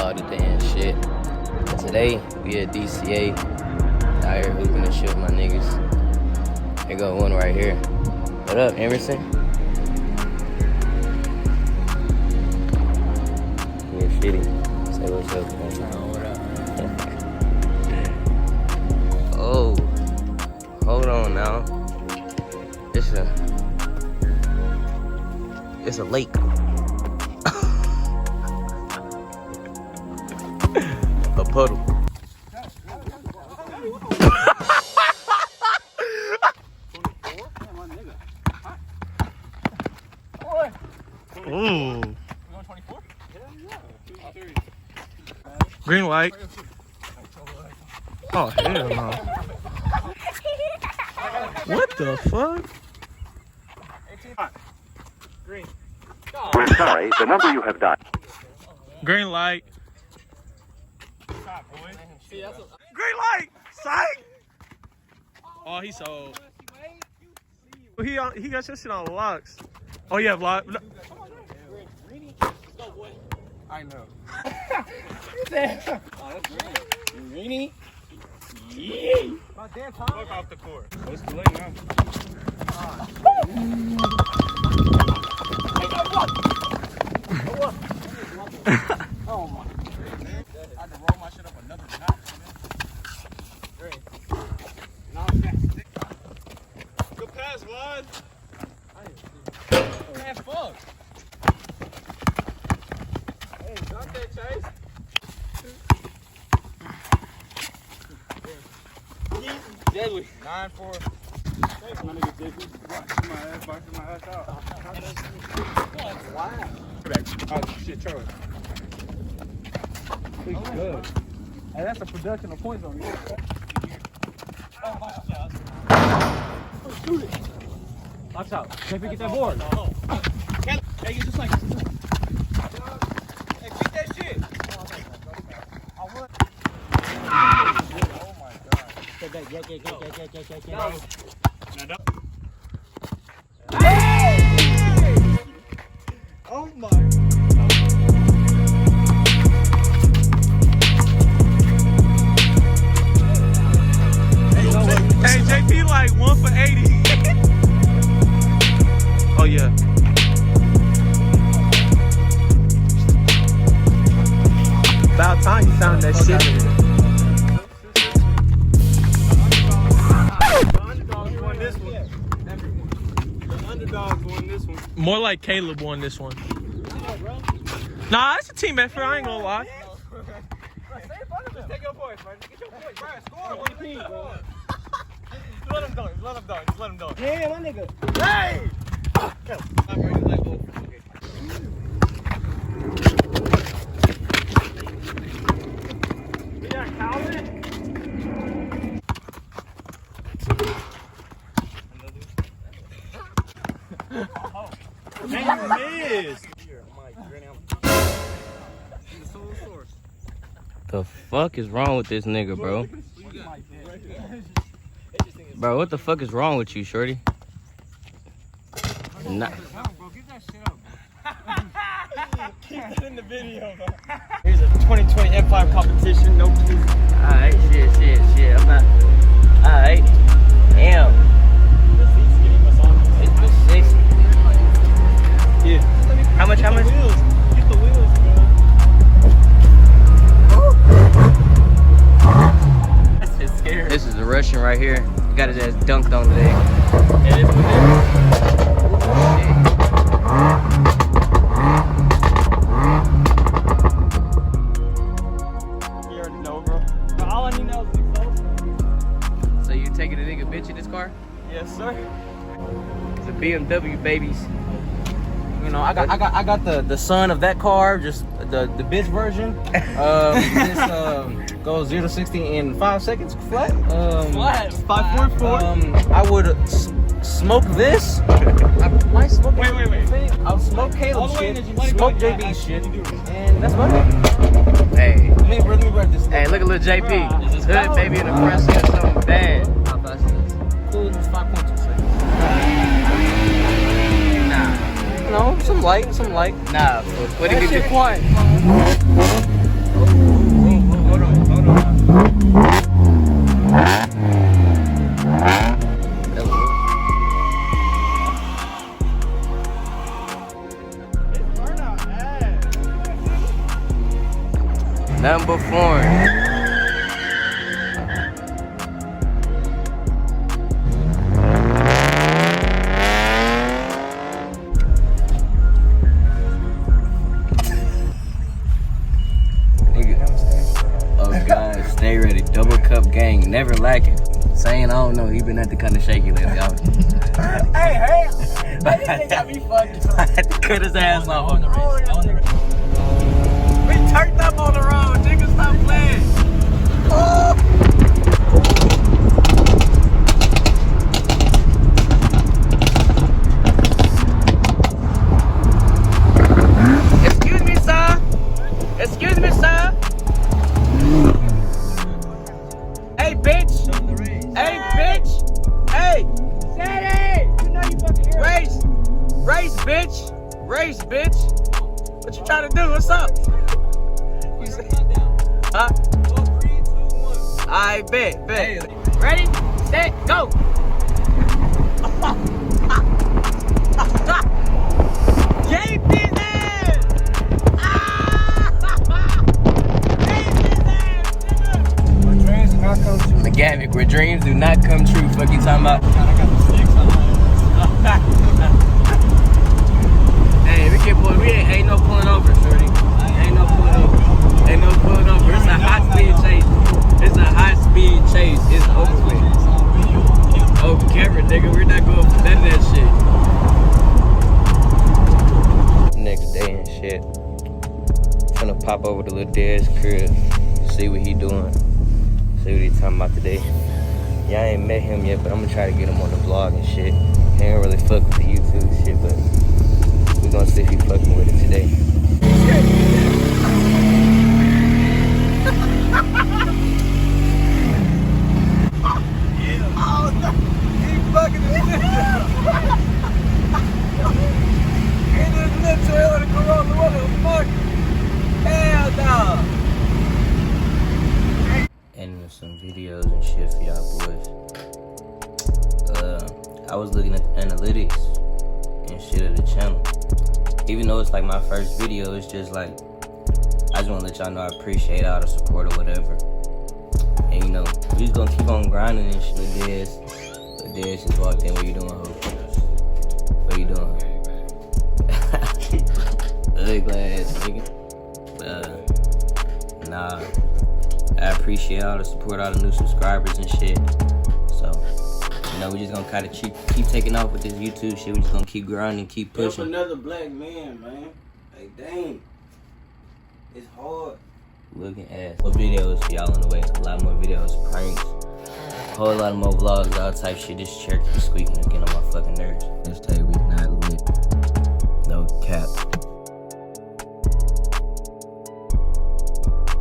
vlog today and shit. Today, we at DCA. Out here hooping and shit with my niggas. Here go one right here. What up, Emerson? You're shitty. Say what's up, man. Oh, hold on now. It's a lake. A puddle. Ooh. Green light. Oh, hell no. What the fuck? Green. We're sorry, the number you have dialed. Green light. Green light! Psych! Oh, he sold. He got your shit on locks. Oh, you have locks? No. I know. Greenie? My damn time. Fuck off the court. Oh, it's too late now. Oh my. I had to roll my shit up another notch. Good pass, Vlad. Man, fuck. Hey, dunk that, Chase. Deadly. 9-4. My nigga JP boxing my ass out. Wow. Oh shit, Charlie. He's good. Hey, that's a production of points on you. Oh, shoot it. Watch out. JP, get that board. Hey, you just like. Hey, beat that shit. Oh my god. Oh my. Hey, JP like 1 for 80. Oh yeah. About time you found that shit. More like Caleb won this one. Nah, it's a team effort. I ain't gonna lie. Take your points, bro. Get your points, bro. Score. Bro. Let him dunk. Let him dunk. Just let him dunk. Yeah, my nigga. Hey! Yeah, Calvin. Man, you missed. The fuck is wrong with this nigga, bro? Bro, what the fuck is wrong with you, shorty? Nah. Keep that in the video, bro. Here's a 2020 M5 competition. No clue. Alright, shit. I'm not. Alright. Damn. It's 60. Yeah. How much? Get the wheels, bro. That's just scary. This is the Russian right here. Got his ass dunked on today. You already know, bro. But all I need now is the exhaust. So you taking a nigga bitch in this car? Yes, sir. It's a BMW, babies. You know, I got the son of that car, just the bitch version. This goes 0 to 60 in 5 seconds flat. Flat. 5.4. I would smoke this. I might smoke. Wait. I'll smoke Caleb's All the way shit, in, you smoke let it go. JB's shit, and that's about it. Hey. Let me grab this. Hey, look at little JP. Hood baby in the front seat or something bad. How fast is this? Cool, 5.2 seconds. Nah. No, some light. Nah, what did That we shit do? quiet. Nothing but foreign. Oh God, stay ready. Double cup gang, never lacking. Saying I don't know, he been acting kind of shaky lately. Hey, that nigga got me fucking. I had to cut his ass off on the race. We turned up on the road, nigga. Stop playing. Excuse me, sir. Excuse me, sir. Hey, bitch. Hey, bitch. Hey. Sadie! You know you fucking hear Race. Race, bitch. Race, bitch. What you trying to do? What's up? You say, huh? 3, 2, 1. I bet. Ready, set, go. Gay business. My dreams do not come true. McGavick, where dreams do not come true. Fuck you talking about? I got the sticks on. Hey, ain't no pulling over, shorty. Ain't no pulling over. Ain't no pulling over. It's a high speed chase. It's a high speed chase. It's over with. Oh, camera, nigga. We're not going for none of that shit. Next day and shit. Tryna pop over to Lil Dad's crib. See what he doing. See what he talking about today. Yeah, I ain't met him yet, but I'm gonna try to get him on the vlog and shit. He ain't really fuck with the YouTube shit, but we gonna see if he fucking with it today. And some videos and shit for y'all boys. I was looking at the analytics and shit of the channel. Even though it's like my first video, it's just like, I just want to let y'all know I appreciate all the support or whatever. And you know, we just gonna keep on grinding and shit. Lil Dez just walked in. What you doing, ho? What you doing? Ugly ass nigga. Nah. I appreciate all the support, all the new subscribers and shit. So, you know, we just gonna kind of keep taking off with this YouTube shit. We just gonna keep grinding, keep pushing. Another black man. Like, dang. It's hard. Looking ass. More videos for y'all on the way. A lot more videos, pranks. A whole lot of more vlogs, all type shit. This chair keeps squeaking again on my fucking nerves. This day we